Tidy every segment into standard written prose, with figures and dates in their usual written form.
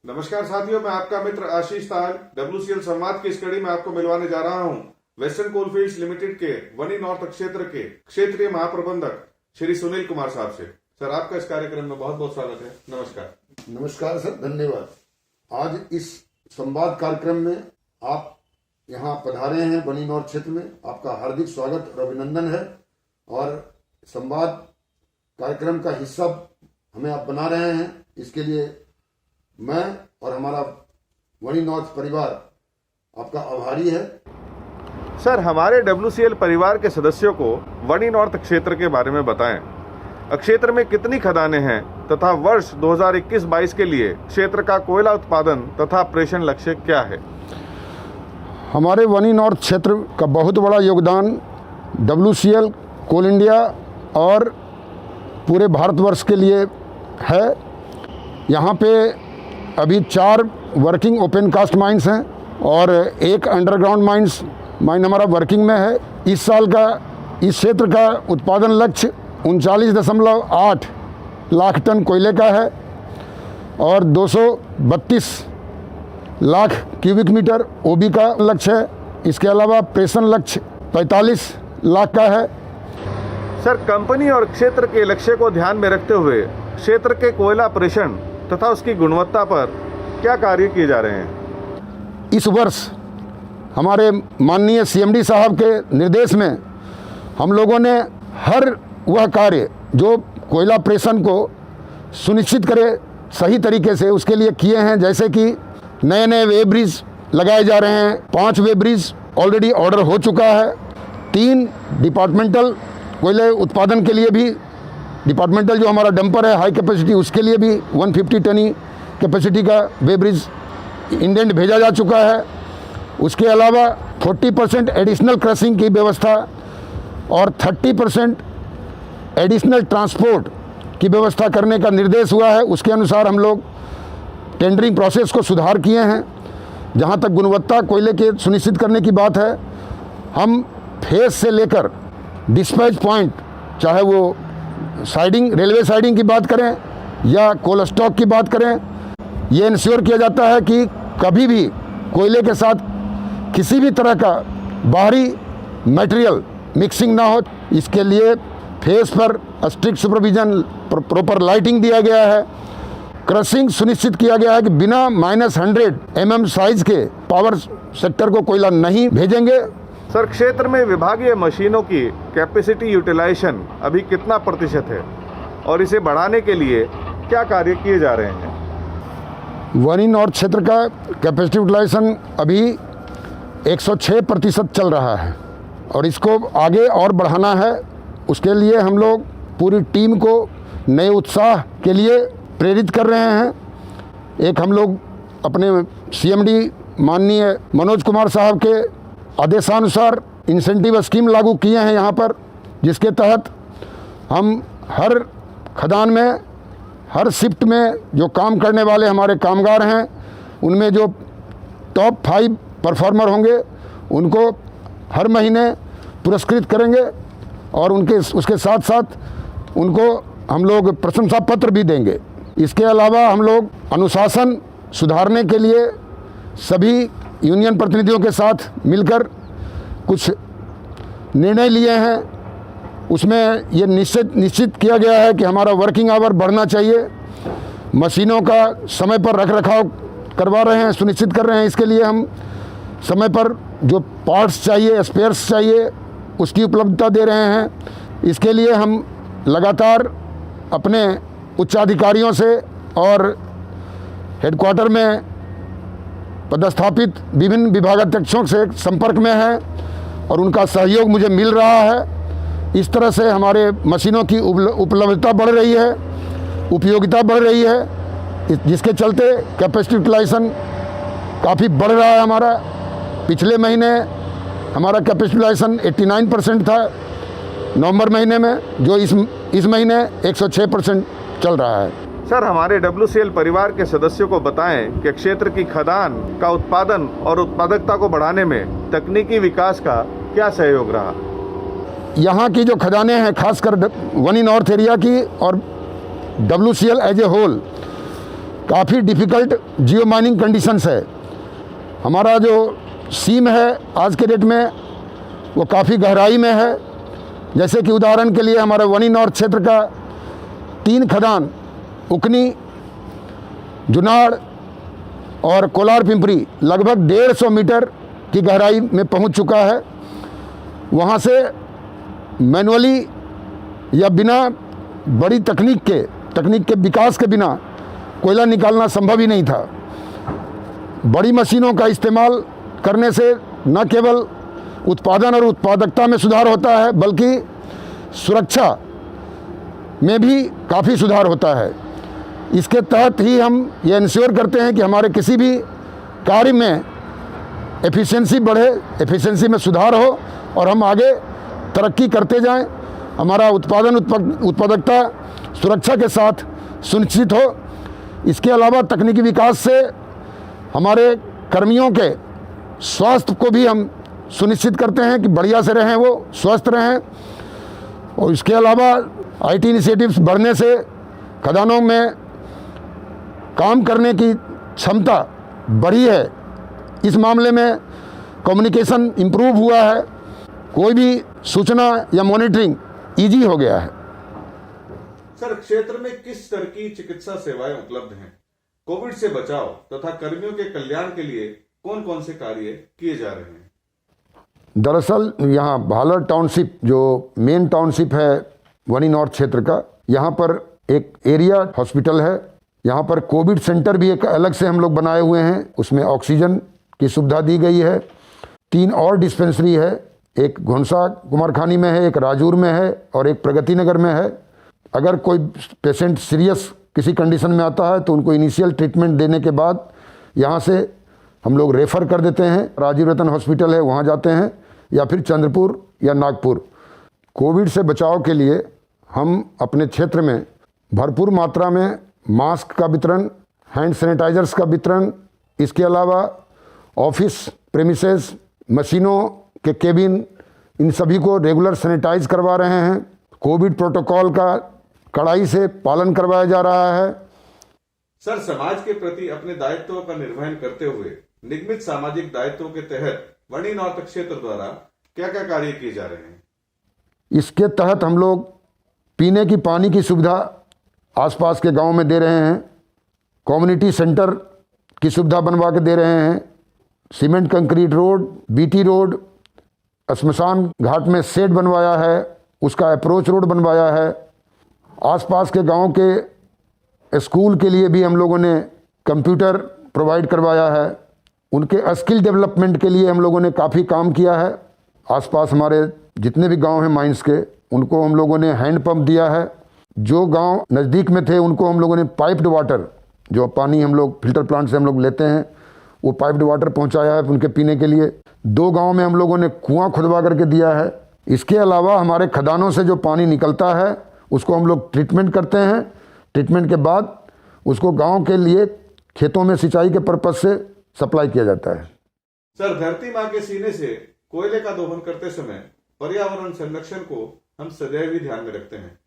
नमस्कार साथियों, मैं आपका मित्र आशीष ताल WCL संवाद की इस कड़ी में आपको मिलवाने जा रहा हूं वेस्टर्न कोलफील्ड्स लिमिटेड के वनी नॉर्थ क्षेत्र के क्षेत्रीय महाप्रबंधक श्री सुनील कुमार साहब से। सर, आपका इस कार्यक्रम में बहुत बहुत स्वागत है। नमस्कार। नमस्कार सर, धन्यवाद। आज इस संवाद कार्यक्रम में आप यहाँ पधारे हैं वनी नॉर्थ क्षेत्र में, आपका हार्दिक स्वागत और अभिनंदन है। और संवाद कार्यक्रम का हिस्सा हमें आप बना रहे हैं, इसके लिए मैं और हमारा वनी नॉर्थ परिवार आपका आभारी है। सर, हमारे WCL परिवार के सदस्यों को वनी नॉर्थ क्षेत्र के बारे में बताएं। क्षेत्र में कितनी खदानें हैं तथा वर्ष 2021-22 के लिए क्षेत्र का कोयला उत्पादन तथा प्रेषण लक्ष्य क्या है? हमारे वनी नॉर्थ क्षेत्र का बहुत बड़ा योगदान WCL, कोल इंडिया और पूरे भारतवर्ष के लिए है। यहाँ पे अभी 4 वर्किंग ओपन कास्ट माइंस हैं और 1 अंडरग्राउंड माइन हमारा वर्किंग में है। इस साल का इस क्षेत्र का उत्पादन लक्ष्य 39.8 लाख टन कोयले का है और 232 लाख क्यूबिक मीटर OB का लक्ष्य है। इसके अलावा प्रेषण लक्ष्य 45 लाख का है। सर, कंपनी और क्षेत्र के लक्ष्य को ध्यान में रखते हुए क्षेत्र के कोयला प्रेषण तथा उसकी गुणवत्ता पर क्या कार्य किए जा रहे हैं? इस वर्ष हमारे माननीय CMD साहब के निर्देश में हम लोगों ने हर वह कार्य जो कोयला प्रेषण को सुनिश्चित करे सही तरीके से, उसके लिए किए हैं। जैसे कि नए वे ब्रिज लगाए जा रहे हैं। 5 वे ब्रिज ऑलरेडी ऑर्डर हो चुका है। 3 डिपार्टमेंटल कोयले उत्पादन के लिए भी, डिपार्टमेंटल जो हमारा डंपर है हाई कैपेसिटी, उसके लिए भी 150 टनी कैपेसिटी का वे ब्रिज इंडेंट भेजा जा चुका है। उसके अलावा 40% एडिशनल क्रशिंग की व्यवस्था और 30% एडिशनल ट्रांसपोर्ट की व्यवस्था करने का निर्देश हुआ है। उसके अनुसार हम लोग टेंडरिंग प्रोसेस को सुधार किए हैं। जहां तक गुणवत्ता कोयले के सुनिश्चित करने की बात है, हम फेस से लेकर डिस्पैच पॉइंट, चाहे वो साइडिंग, रेलवे साइडिंग की बात करें या कोल स्टॉक की बात करें, ये इंश्योर किया जाता है कि कभी भी कोयले के साथ किसी भी तरह का बाहरी मटेरियल मिक्सिंग ना हो। इसके लिए फेस पर स्ट्रिक्ट सुपरविजन, प्रॉपर लाइटिंग दिया गया है। क्रशिंग सुनिश्चित किया गया है कि बिना -100 mm साइज के पावर सेक्टर को कोयला नहीं भेजेंगे। सर, क्षेत्र में विभागीय मशीनों की कैपेसिटी यूटिलाइजेशन अभी कितना प्रतिशत है और इसे बढ़ाने के लिए क्या कार्य किए जा रहे हैं? वनी नॉर्थ क्षेत्र का कैपेसिटी यूटिलाइजेशन अभी 106% चल रहा है और इसको आगे और बढ़ाना है। उसके लिए हम लोग पूरी टीम को नए उत्साह के लिए प्रेरित कर रहे हैं। एक हम लोग अपने CMD माननीय मनोज कुमार साहब के आदेशानुसार इंसेंटिव स्कीम लागू किए हैं यहाँ पर, जिसके तहत हम हर खदान में, हर शिफ्ट में जो काम करने वाले हमारे कामगार हैं, उनमें जो टॉप 5 परफॉर्मर होंगे उनको हर महीने पुरस्कृत करेंगे और उसके साथ साथ उनको हम लोग प्रशंसा पत्र भी देंगे। इसके अलावा हम लोग अनुशासन सुधारने के लिए सभी यूनियन प्रतिनिधियों के साथ मिलकर कुछ निर्णय लिए हैं। उसमें ये निश्चित किया गया है कि हमारा वर्किंग आवर बढ़ना चाहिए। मशीनों का समय पर रखरखाव करवा रहे हैं, सुनिश्चित कर रहे हैं। इसके लिए हम समय पर जो पार्ट्स चाहिए, स्पेयर्स चाहिए, उसकी उपलब्धता दे रहे हैं। इसके लिए हम लगातार अपने उच्चाधिकारियों से और हेडक्वार्टर में पदस्थापित विभिन्न विभागाध्यक्षों से संपर्क में है और उनका सहयोग मुझे मिल रहा है। इस तरह से हमारे मशीनों की उपलब्धता बढ़ रही है, उपयोगिता बढ़ रही है, जिसके चलते कैपेसिटी यूटिलाइजेशन काफ़ी बढ़ रहा है हमारा। पिछले महीने हमारा कैपेसिटी यूटिलाइजेशन 89% था नवंबर महीने में, जो इस महीने 106% चल रहा है। सर, हमारे WCL परिवार के सदस्यों को बताएं कि क्षेत्र की खदान का उत्पादन और उत्पादकता को बढ़ाने में तकनीकी विकास का क्या सहयोग रहा? यहाँ की जो खदानें हैं, खासकर वनी नॉर्थ एरिया की और WCL एज ए होल, काफ़ी डिफ़िकल्ट जियो माइनिंग कंडीशंस है। हमारा जो सीम है आज के डेट में वो काफ़ी गहराई में है। जैसे कि उदाहरण के लिए हमारे वनी नॉर्थ क्षेत्र का 3 खदान उकनी, जुनाड़ और कोलार पिंपरी लगभग 150 मीटर की गहराई में पहुंच चुका है। वहां से मैनुअली या बिना बड़ी तकनीक के विकास के बिना कोयला निकालना संभव ही नहीं था। बड़ी मशीनों का इस्तेमाल करने से न केवल उत्पादन और उत्पादकता में सुधार होता है बल्कि सुरक्षा में भी काफ़ी सुधार होता है। इसके तहत ही हम ये इंश्योर करते हैं कि हमारे किसी भी कार्य में एफिशिएंसी बढ़े, एफिशिएंसी में सुधार हो और हम आगे तरक्की करते जाएं। हमारा उत्पादकता सुरक्षा के साथ सुनिश्चित हो। इसके अलावा तकनीकी विकास से हमारे कर्मियों के स्वास्थ्य को भी हम सुनिश्चित करते हैं कि बढ़िया से रहें, वो स्वस्थ रहें। और इसके अलावा आईटी इनिशिएटिव्स बढ़ने से खदानों में काम करने की क्षमता बढ़ी है। इस मामले में कम्युनिकेशन इम्प्रूव हुआ है, कोई भी सूचना या मॉनिटरिंग इजी हो गया है। सर, क्षेत्र में किस स्तर की चिकित्सा सेवाएं उपलब्ध हैं? कोविड से बचाव तथा कर्मियों के कल्याण के लिए कौन कौन से कार्य किए जा रहे हैं? दरअसल यहाँ भालर टाउनशिप जो मेन टाउनशिप है वनी नॉर्थ क्षेत्र का, यहाँ पर एक एरिया हॉस्पिटल है। यहाँ पर कोविड सेंटर भी एक अलग से हम लोग बनाए हुए हैं, उसमें ऑक्सीजन की सुविधा दी गई है। 3 और डिस्पेंसरी है, एक घोंसा कुमारखानी में है, एक राजूर में है और एक प्रगति नगर में है। अगर कोई पेशेंट सीरियस किसी कंडीशन में आता है तो उनको इनिशियल ट्रीटमेंट देने के बाद यहाँ से हम लोग रेफ़र कर देते हैं। राजीव रतन हॉस्पिटल है, वहाँ जाते हैं या फिर चंद्रपुर या नागपुर। कोविड से बचाव के लिए हम अपने क्षेत्र में भरपूर मात्रा में मास्क का वितरण, हैंड सैनिटाइजर्स का वितरण, इसके अलावा ऑफिस प्रेमिसेस, मशीनों के केबिन, इन सभी को रेगुलर सैनिटाइज करवा रहे हैं। कोविड प्रोटोकॉल का कड़ाई से पालन करवाया जा रहा है। सर, समाज के प्रति अपने दायित्वों का निर्वहन करते हुए निगमित सामाजिक दायित्वों के तहत वनी नॉर्थ क्षेत्र द्वारा क्या क्या कार्य किए जा रहे हैं? इसके तहत हम लोग पीने की पानी की सुविधा आसपास के गांव में दे रहे हैं, कम्युनिटी सेंटर की सुविधा बनवा के दे रहे हैं, cement concrete road, BT road, श्मशान घाट में शेड बनवाया है, उसका अप्रोच रोड बनवाया है। आसपास के गांव के स्कूल के लिए भी हम लोगों ने कंप्यूटर प्रोवाइड करवाया है। उनके स्किल डेवलपमेंट के लिए हम लोगों ने काफ़ी काम किया है। आसपास हमारे जितने भी गांव हैं माइंस के, उनको हम लोगों ने हैंड पंप दिया है। जो गांव नज़दीक में थे उनको हम लोगों ने पाइप्ड वाटर, जो पानी हम लोग फिल्टर प्लांट से हम लोग लेते हैं, वो पाइप्ड वाटर पहुंचाया है उनके पीने के लिए। 2 गांव में हम लोगों ने कुआं खुदवा करके दिया है। इसके अलावा हमारे खदानों से जो पानी निकलता है उसको हम लोग ट्रीटमेंट करते हैं। ट्रीटमेंट के बाद उसको गांव के लिए खेतों में सिंचाई के पर्पज से सप्लाई किया जाता है। सर, धरती माँ के सीने से कोयले का दोहन करते समय पर्यावरण संरक्षण को हम सदैव ही ध्यान में रखते हैं।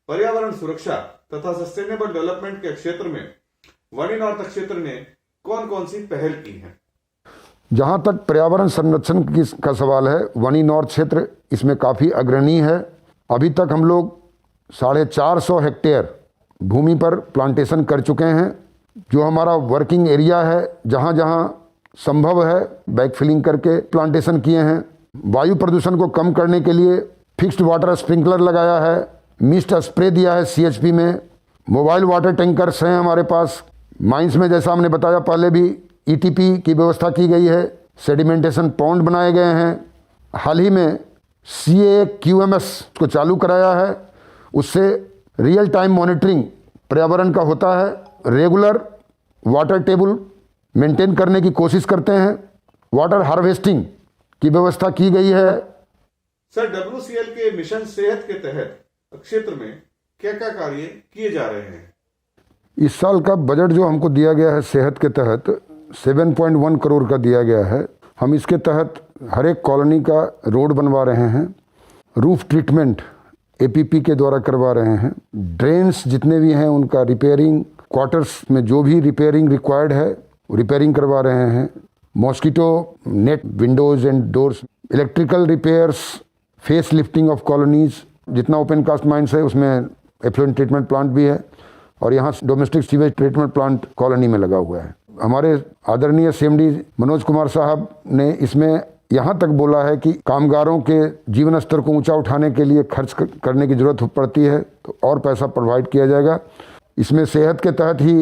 पर्यावरण सुरक्षा तथा सस्टेनेबल डेवलपमेंट के क्षेत्र में वनी नॉर्थ क्षेत्र ने कौन कौन सी पहल की है? जहाँ तक पर्यावरण संरक्षण का सवाल है, वनी नॉर्थ क्षेत्र इसमें काफ़ी अग्रणी है। अभी तक हम लोग 450 हेक्टेयर भूमि पर प्लांटेशन कर चुके हैं। जो हमारा वर्किंग एरिया है, जहाँ जहाँ संभव है बैकफिलिंग करके प्लांटेशन किए हैं। वायु प्रदूषण को कम करने के लिए फिक्स्ड वाटर स्प्रिंकलर लगाया है, मिस्ट स्प्रे दिया है CHP में। मोबाइल वाटर टैंकर्स हैं हमारे पास। माइंस में जैसा हमने बताया पहले भी ETP की व्यवस्था की गई है। सेडिमेंटेशन पॉन्ड बनाए गए हैं। हाल ही में CAQMS को चालू कराया है। उससे रियल टाइम मॉनिटरिंग पर्यावरण का होता है। रेगुलर वाटर टेबल मेंटेन करने की कोशिश करते हैं। वाटर हार्वेस्टिंग की व्यवस्था की गई है। सर, WCL के मिशन सेहत के तहत क्षेत्र में क्या क्या कार्य किए जा रहे हैं? इस साल का बजट जो हमको दिया गया है सेहत के तहत 7.1 करोड़ का दिया गया है। हम इसके तहत हर एक कॉलोनी का रोड बनवा रहे हैं। रूफ ट्रीटमेंट APP के द्वारा करवा रहे हैं। ड्रेन्स जितने भी हैं उनका रिपेयरिंग, क्वार्टर्स में जो भी रिपेयरिंग रिक्वायर्ड है रिपेयरिंग करवा रहे हैं। Mosquito net Windows and doors, electrical repairs, face lifting of colonies, जितना ओपन कास्ट माइंस है उसमें एफ्लुएंट ट्रीटमेंट प्लांट भी है और यहाँ domestic sewage treatment plant colony में लगा हुआ है। हमारे आदरणीय सीएमडी मनोज कुमार साहब ने इसमें यहाँ तक बोला है कि कामगारों के जीवन स्तर को ऊंचा उठाने के लिए खर्च करने की ज़रूरत पड़ती है तो और पैसा प्रोवाइड किया जाएगा। इसमें सेहत के तहत ही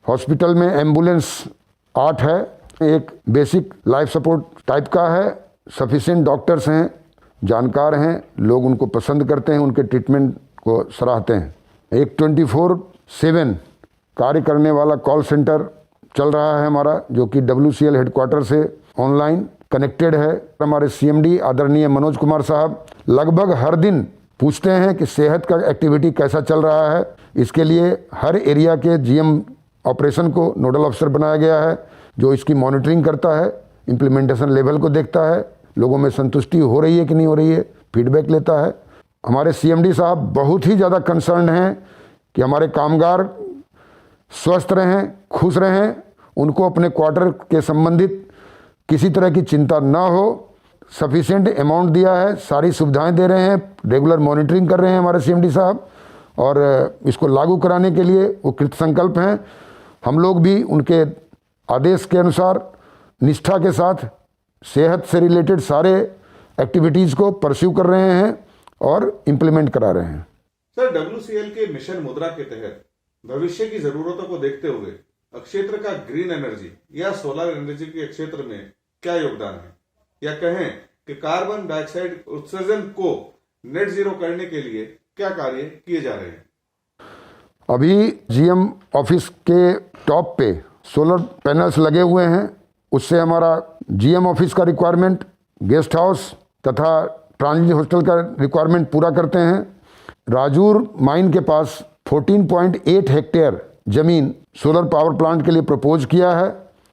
हॉस्पिटल में एम्बुलेंस 8 है, एक बेसिक लाइफ सपोर्ट टाइप का है, सफिशिएंट डॉक्टर्स हैं, जानकार हैं, लोग उनको पसंद करते हैं, उनके ट्रीटमेंट को सराहते हैं। एक 24/7 कार्य करने वाला कॉल सेंटर चल रहा है हमारा, जो कि WCL हेडक्वार्टर से ऑनलाइन कनेक्टेड है। हमारे CMD आदरणीय मनोज कुमार साहब लगभग हर दिन पूछते हैं कि सेहत का एक्टिविटी कैसा चल रहा है। इसके लिए हर एरिया के GM ऑपरेशन को नोडल ऑफिसर बनाया गया है, जो इसकी मॉनिटरिंग करता है, इम्प्लीमेंटेशन लेवल को देखता है, लोगों में संतुष्टि हो रही है कि नहीं हो रही है, फीडबैक लेता है। हमारे CMD साहब बहुत ही ज़्यादा कंसर्न हैं कि हमारे कामगार स्वस्थ रहें, खुश रहें, उनको अपने क्वार्टर के संबंधित किसी तरह की चिंता ना हो। सफिशिएंट अमाउंट दिया है, सारी सुविधाएं दे रहे हैं, रेगुलर मॉनिटरिंग कर रहे हैं हमारे CMD साहब और इसको लागू कराने के लिए वो कृत संकल्प हैं। हम लोग भी उनके आदेश के अनुसार निष्ठा के साथ सेहत से रिलेटेड सारे एक्टिविटीज़ को परस्यू कर रहे हैं और इम्प्लीमेंट करा रहे हैं। सर, WCL के मिशन मुद्रा के तहत भविष्य की जरूरतों को देखते हुए क्षेत्र का ग्रीन एनर्जी या सोलर एनर्जी के क्षेत्र में क्या योगदान है, या कहें कि कार्बन डाइऑक्साइड उत्सर्जन को नेट जीरो करने के लिए क्या कार्य किए जा रहे हैं? अभी GM ऑफिस के टॉप पे सोलर पैनल्स लगे हुए हैं, उससे हमारा GM ऑफिस का रिक्वायरमेंट, गेस्ट हाउस तथा ट्रांजिट हॉस्टल का रिक्वायरमेंट पूरा करते हैं। राजूर माइन के पास 14.8 हेक्टेयर ज़मीन सोलर पावर प्लांट के लिए प्रपोज किया है।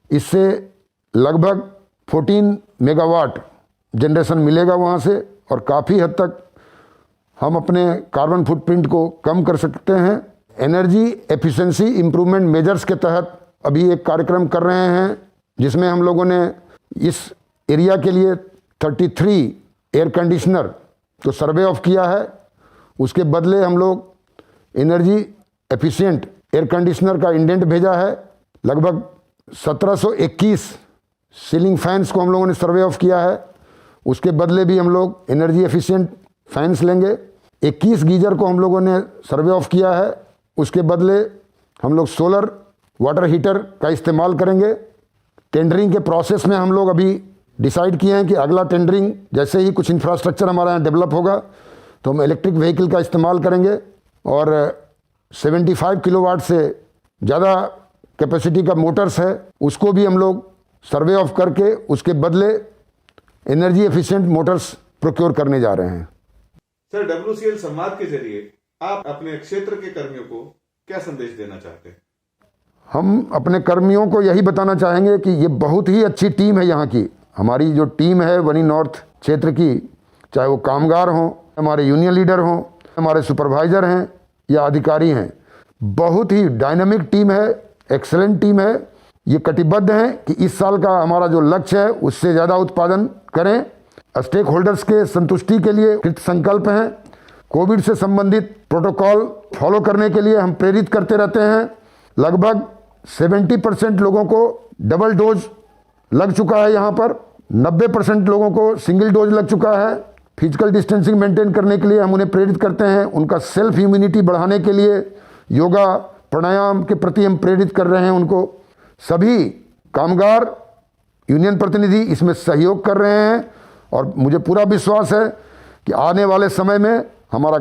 इससे लगभग 14 मेगावाट जनरेशन मिलेगा वहाँ से और काफ़ी हद तक हम अपने कार्बन फुटप्रिंट को कम कर सकते हैं। एनर्जी एफिशिएंसी इम्प्रूवमेंट मेजर्स के तहत अभी एक कार्यक्रम कर रहे हैं, जिसमें हम लोगों ने इस एरिया के लिए 33 एयर कंडीशनर को सर्वे ऑफ किया है। उसके बदले हम लोग एनर्जी एफिशिएंट एयर कंडीशनर का इंडेंट भेजा है। लगभग 1721 सीलिंग फैंस को हम लोगों ने सर्वे ऑफ किया है। उसके बदले भी हम लोग एनर्जी एफिशिएंट फैंस लेंगे। 21 गीजर को हम लोगों ने सर्वे ऑफ किया है। उसके बदले हम लोग सोलर वाटर हीटर का इस्तेमाल करेंगे। टेंडरिंग के प्रोसेस में हम लोग अभी डिसाइड किए हैं कि अगला टेंडरिंग जैसे ही कुछ इंफ्रास्ट्रक्चर हमारा यहाँ डेवलप होगा तो हम इलेक्ट्रिक व्हीकल का इस्तेमाल करेंगे और 75 किलोवाट से ज़्यादा कैपेसिटी का मोटर्स है उसको भी हम लोग सर्वे ऑफ करके उसके बदले एनर्जी एफिशिएंट मोटर्स प्रोक्योर करने जा रहे हैं। सर, WCL संवाद के जरिए आप अपने क्षेत्र के कर्मियों को क्या संदेश देना चाहते हैं? हम अपने कर्मियों को यही बताना चाहेंगे कि ये बहुत ही अच्छी टीम है यहाँ की। हमारी जो टीम है वनी नॉर्थ क्षेत्र की, चाहे वो कामगार हों, हमारे यूनियन लीडर हों, हमारे सुपरवाइज़र हैं या अधिकारी हैं, बहुत ही डायनामिक टीम है, एक्सेलेंट टीम है। ये कटिबद्ध हैं कि इस साल का हमारा जो लक्ष्य है उससे ज़्यादा उत्पादन करें। स्टेक होल्डर्स के संतुष्टि के लिए कृत संकल्प हैं। कोविड से संबंधित प्रोटोकॉल फॉलो करने के लिए हम प्रेरित करते रहते हैं। लगभग 70% लोगों को डबल डोज लग चुका है यहाँ पर, 90% लोगों को सिंगल डोज लग चुका है। फिजिकल डिस्टेंसिंग मेंटेन करने के लिए हम उन्हें प्रेरित करते हैं। उनका सेल्फ इम्यूनिटी बढ़ाने के लिए योगा प्राणायाम के प्रति हम प्रेरित कर रहे हैं उनको। सभी कामगार यूनियन प्रतिनिधि इसमें सहयोग कर रहे हैं और मुझे पूरा विश्वास है कि आने वाले समय में हमारा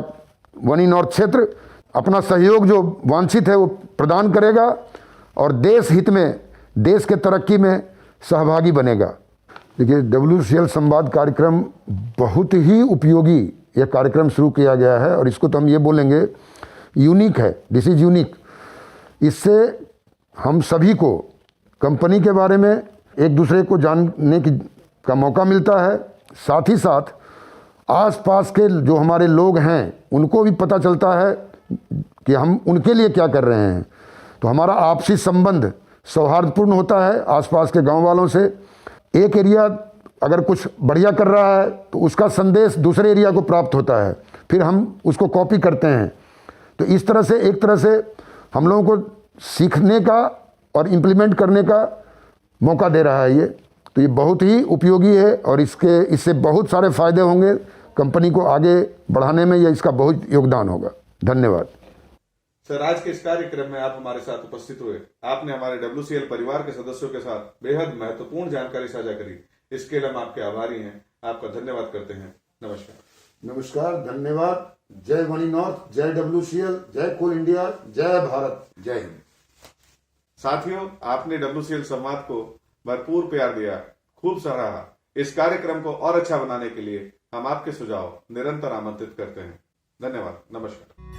वनी नॉर्थ क्षेत्र अपना सहयोग जो वांछित है वो प्रदान करेगा और देश हित में, देश के तरक्की में सहभागी बनेगा। देखिए, WCL संवाद कार्यक्रम बहुत ही उपयोगी यह कार्यक्रम शुरू किया गया है और इसको तो हम ये बोलेंगे यूनिक है, दिस इज़ यूनिक। इससे हम सभी को कंपनी के बारे में एक दूसरे को जानने का मौका मिलता है, साथ ही साथ आसपास के जो हमारे लोग हैं उनको भी पता चलता है कि हम उनके लिए क्या कर रहे हैं। तो हमारा आपसी संबंध सौहार्दपूर्ण होता है आसपास के गांव वालों से। एक एरिया अगर कुछ बढ़िया कर रहा है तो उसका संदेश दूसरे एरिया को प्राप्त होता है, फिर हम उसको कॉपी करते हैं। तो इस तरह से एक तरह से हम लोगों को सीखने का और इम्प्लीमेंट करने का मौका दे रहा है ये। तो ये बहुत ही उपयोगी है और इससे बहुत सारे फायदे होंगे कंपनी को आगे बढ़ाने में, या इसका बहुत योगदान होगा। धन्यवाद सर। आज के इस कार्यक्रम में आप हमारे साथ उपस्थित हुए, आपने हमारे WCL परिवार के सदस्यों के साथ बेहद महत्वपूर्ण जानकारी साझा करी, इसके लिए हम आपके आभारी हैं, आपका धन्यवाद करते हैं। नमस्कार। नमस्कार, धन्यवाद। जय वनी नॉर्थ, जय WCL, जय कोल इंडिया, जय भारत, जय हिंद। साथियों, आपने WCL संवाद को भरपूर प्यार दिया, खूब सराहा। इस कार्यक्रम को और अच्छा बनाने के लिए हम आपके सुझाव निरंतर आमंत्रित करते हैं। धन्यवाद। नमस्कार।